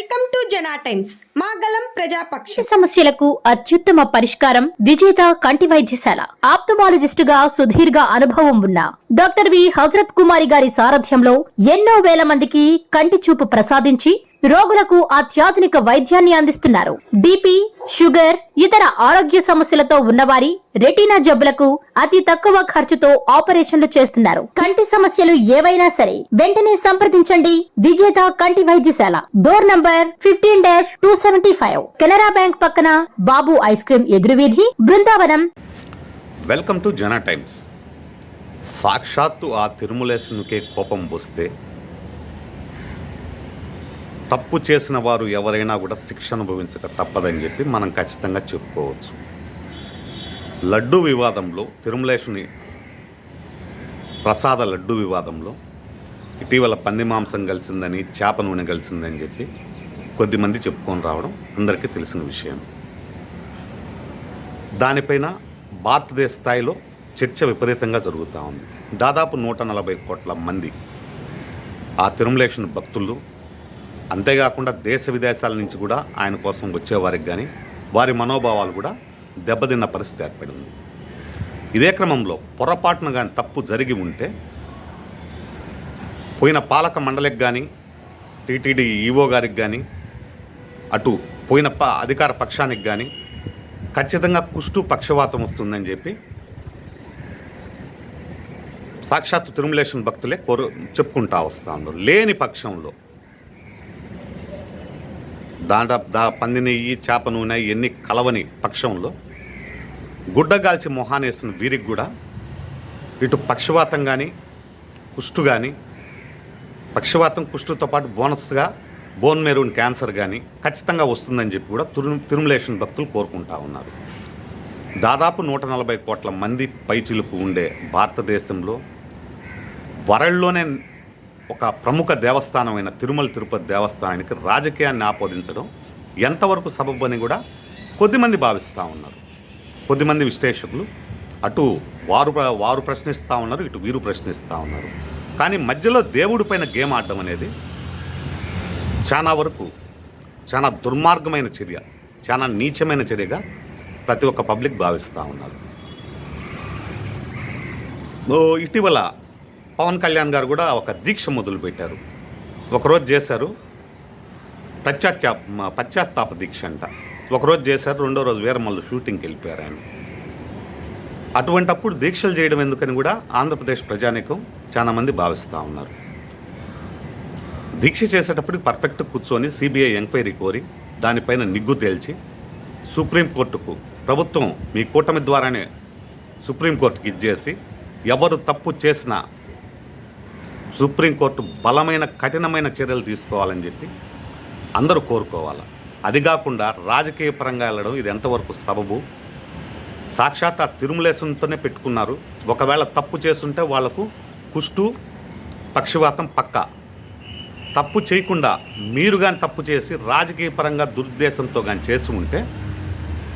Welcome to Jana times. మాగలం ప్రజాపక్ష సమస్యలకు అత్యుత్తమ పరిష్కారం విజేత కంటి వైద్యశాల. ఆప్థమాలజిస్టుగా సుదీర్ఘ అనుభవం ఉన్న డాక్టర్ వి హజరత్ కుమారి గారి సారథ్యంలో ఎన్నో వేల మందికి కంటి చూపు ప్రసాదించి రోగులకు అత్యాధునిక వైద్యాన్ని అందిస్తున్నారు. బీపీ, షుగర్, ఇతర ఆరోగ్య సమస్యలతో ఉన్నవారి రెటీనా జబ్బులకు అతి తక్కువ ఖర్చుతో ఆపరేషన్లు చేస్తున్నారు. కంటి సమస్యలు ఏవైనా సరే వెంటనే సంప్రదించండి విజేత కంటి వైద్యశాల. డోర్ నంబర్ 15-275, కెనరా బ్యాంక్ పక్కన, బాబు ఐస్ క్రీమ్ ఎదురువీధి, Brindavanam. Welcome to Jana times. సాక్షాత్తు ఆ తిరుమలేశునికే కోపం వస్తే తప్పు చేసిన వారు ఎవరైనా కూడా శిక్ష అనుభవించక తప్పదని చెప్పి మనం ఖచ్చితంగా చెప్పుకోవచ్చు. లడ్డూ వివాదంలో, తిరుమలేశుని ప్రసాద లడ్డూ వివాదంలో ఇటీవల పంది మాంసం కలిసిందని, చేప నూనె కలిసిందని చెప్పి కొద్దిమంది చెప్పుకొని రావడం అందరికీ తెలిసిన విషయం. దానిపైన భారతదేశ స్థాయిలో చర్చ విపరీతంగా జరుగుతూ ఉంది. దాదాపు 140 కోట్ల మంది ఆ తిరుమలేశుని భక్తులు, అంతేకాకుండా దేశ విదేశాల నుంచి కూడా ఆయన కోసం వచ్చేవారికి కానీ వారి మనోభావాలు కూడా దెబ్బతిన్న పరిస్థితి ఏర్పడింది. ఇదే క్రమంలో పొరపాటున కానీ తప్పు జరిగి ఉంటే పోయిన పాలక మండలికి కానీ, టీటీడీ ఈవో గారికి కానీ, అటు పోయిన అధికార పక్షానికి కానీ ఖచ్చితంగా కుష్టు పక్షవాతం వస్తుందని చెప్పి సాక్షాత్తు తిరుమలేశుని భక్తులే చెప్పుకుంటా వస్తూ ఉన్నారు. లేని పక్షంలో పంది నెయ్యి, చేప నూనె ఎన్ని కలవని పక్షంలో గుడ్డగాల్చి మొహానేసిన వీరికి కూడా ఇటు పక్షవాతం కానీ, కుష్టు కానీ, పక్షవాతం కుష్టుతో పాటు బోనస్గా బోన్ మెరూన్ క్యాన్సర్ కానీ ఖచ్చితంగా వస్తుందని చెప్పి కూడా తిరుమలేశుని భక్తులు కోరుకుంటా ఉన్నారు. దాదాపు 140 కోట్ల మంది పైచిలుకు ఉండే భారతదేశంలో వరల్డ్లోనే ఒక ప్రముఖ దేవస్థానమైన తిరుమల తిరుపతి దేవస్థానానికి రాజకీయాన్ని ఆపోదించడం ఎంతవరకు సబబు అని కూడా కొద్దిమంది భావిస్తూ ఉన్నారు. కొద్దిమంది విశ్లేషకులు అటు వారు ప్రశ్నిస్తూ ఉన్నారు, ఇటు వీరు ప్రశ్నిస్తూ ఉన్నారు. కానీ మధ్యలో దేవుడి పైన గేమ్ ఆడడం అనేది చాలా వరకు చాలా దుర్మార్గమైన చర్య, చాలా నీచమైన చర్యగా ప్రతి ఒక్క పబ్లిక్ భావిస్తూ ఉన్నారు. ఇటీవల పవన్ కళ్యాణ్ గారు కూడా ఒక దీక్ష మొదలుపెట్టారు. ఒకరోజు చేశారు పశ్చాత్తాప దీక్ష అంట. ఒకరోజు చేశారు, రెండో రోజు వీరమల్లు షూటింగ్కి వెళ్ళిపోయారు ఆయన. అటువంటప్పుడు దీక్షలు చేయడం ఎందుకని కూడా ఆంధ్రప్రదేశ్ ప్రజానీకం చాలామంది భావిస్తూ ఉన్నారు. దీక్ష చేసేటప్పుడు పర్ఫెక్ట్ కూర్చొని సిబిఐ ఎంక్వైరీ కోరి దానిపైన నిగ్గు తేల్చి సుప్రీంకోర్టుకు ప్రభుత్వం మీ కూటమి ద్వారానే సుప్రీంకోర్టుకి ఇచ్చేసి ఎవరు తప్పు చేసినా సుప్రీంకోర్టు బలమైన కఠినమైన చర్యలు తీసుకోవాలని చెప్పి అందరూ కోరుకోవాలి. అది కాకుండా రాజకీయ పరంగా వెళ్ళడం ఇది ఎంతవరకు సబబు? సాక్షాత్ ఆ తిరుమలేశునితోనే పెట్టుకున్నారు. ఒకవేళ తప్పు చేస్తుంటే వాళ్లకు కుష్టు పక్షవాతం పక్కా. తప్పు చేయకుండా మీరు కానీ తప్పు చేసి రాజకీయ పరంగా దురుద్దేశంతో కానీ చేసి ఉంటే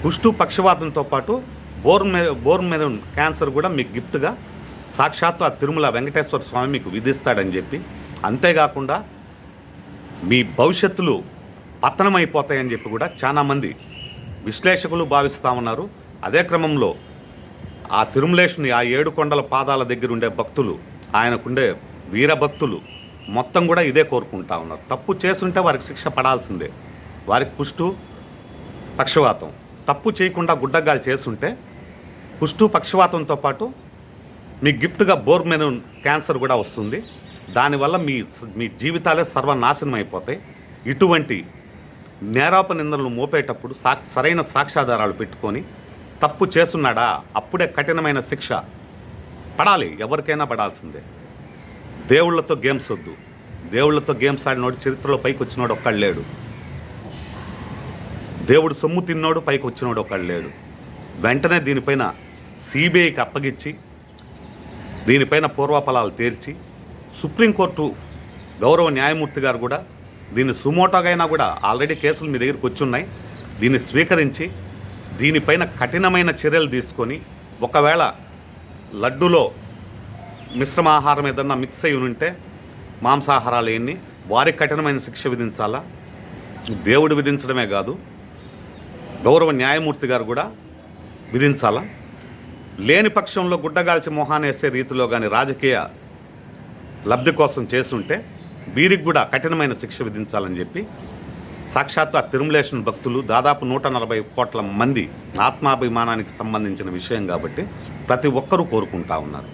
కుష్టు పక్షవాతంతో పాటు బోన్ మెరూన్ క్యాన్సర్ కూడా మీకు గిఫ్ట్గా సాక్షాత్తు ఆ తిరుమల వెంకటేశ్వర స్వామి మీకు విధిస్తాడని చెప్పి, అంతేకాకుండా మీ భవిష్యత్తులు పతనమైపోతాయని చెప్పి కూడా చాలామంది విశ్లేషకులు భావిస్తూ ఉన్నారు. అదే క్రమంలో ఆ తిరుమలేశుని ఆ 7 కొండల పాదాల దగ్గర ఉండే భక్తులు, ఆయనకుండే వీరభక్తులు మొత్తం కూడా ఇదే కోరుకుంటా ఉన్నారు. తప్పు చేస్తుంటే వారికి శిక్ష పడాల్సిందే. వారికి కుష్టు పక్షవాతం, తప్పు చేయకుండా గుడ్డగాలు చేస్తుంటే కుష్టు పక్షవాతంతో పాటు మీ గిఫ్ట్గా బోన్ మెరూన్ క్యాన్సర్ కూడా వస్తుంది. దానివల్ల మీ జీవితాలే సర్వనాశనం అయిపోతాయి. ఇటువంటి నేరాపనిందనలు మోపేటప్పుడు సరైన సాక్ష్యాధారాలు పెట్టుకొని తప్పు చేస్తున్నాడా అప్పుడే కఠినమైన శిక్ష పడాలి. ఎవరికైనా పడాల్సిందే. దేవుళ్లతో గేమ్స్ వద్దు. దేవుళ్లతో గేమ్స్ ఆడినోడు చరిత్రలో పైకి వచ్చినోడు ఒక్కడు లేడు. దేవుడు సొమ్ము తిన్నోడు పైకి వచ్చినోడు ఒక్కడు లేడు. వెంటనే దీనిపైన సిబిఐకి అప్పగించి దీనిపైన పూర్వఫలాలు తేల్చి సుప్రీంకోర్టు గౌరవ న్యాయమూర్తి గారు కూడా దీన్ని సుమోటోగా అయినా కూడా ఆల్రెడీ కేసులు మీ దగ్గరికి వచ్చున్నాయి, దీన్ని స్వీకరించి దీనిపైన కఠినమైన చర్యలు తీసుకొని, ఒకవేళ లడ్డూలో మిశ్రమ ఆహారం ఏదన్నా మిక్స్ అయి ఉంటే మాంసాహారాలు ఎన్ని వారికి కఠినమైన శిక్ష విధించాలా. దేవుడు విధించడమే కాదు, గౌరవ న్యాయమూర్తి గారు కూడా విధించాలా. లేని పక్షంలో గుడ్డగాల్చి మొహానేసే రీతిలో కానీ రాజకీయ లబ్ధి కోసం చేస్తుంటే వీరికి కూడా కఠినమైన శిక్ష విధించాలని చెప్పి సాక్షాత్ ఆ తిరుమలేశన్ భక్తులు దాదాపు 140 కోట్ల మంది ఆత్మాభిమానానికి సంబంధించిన విషయం కాబట్టి ప్రతి ఒక్కరూ కోరుకుంటా ఉన్నారు.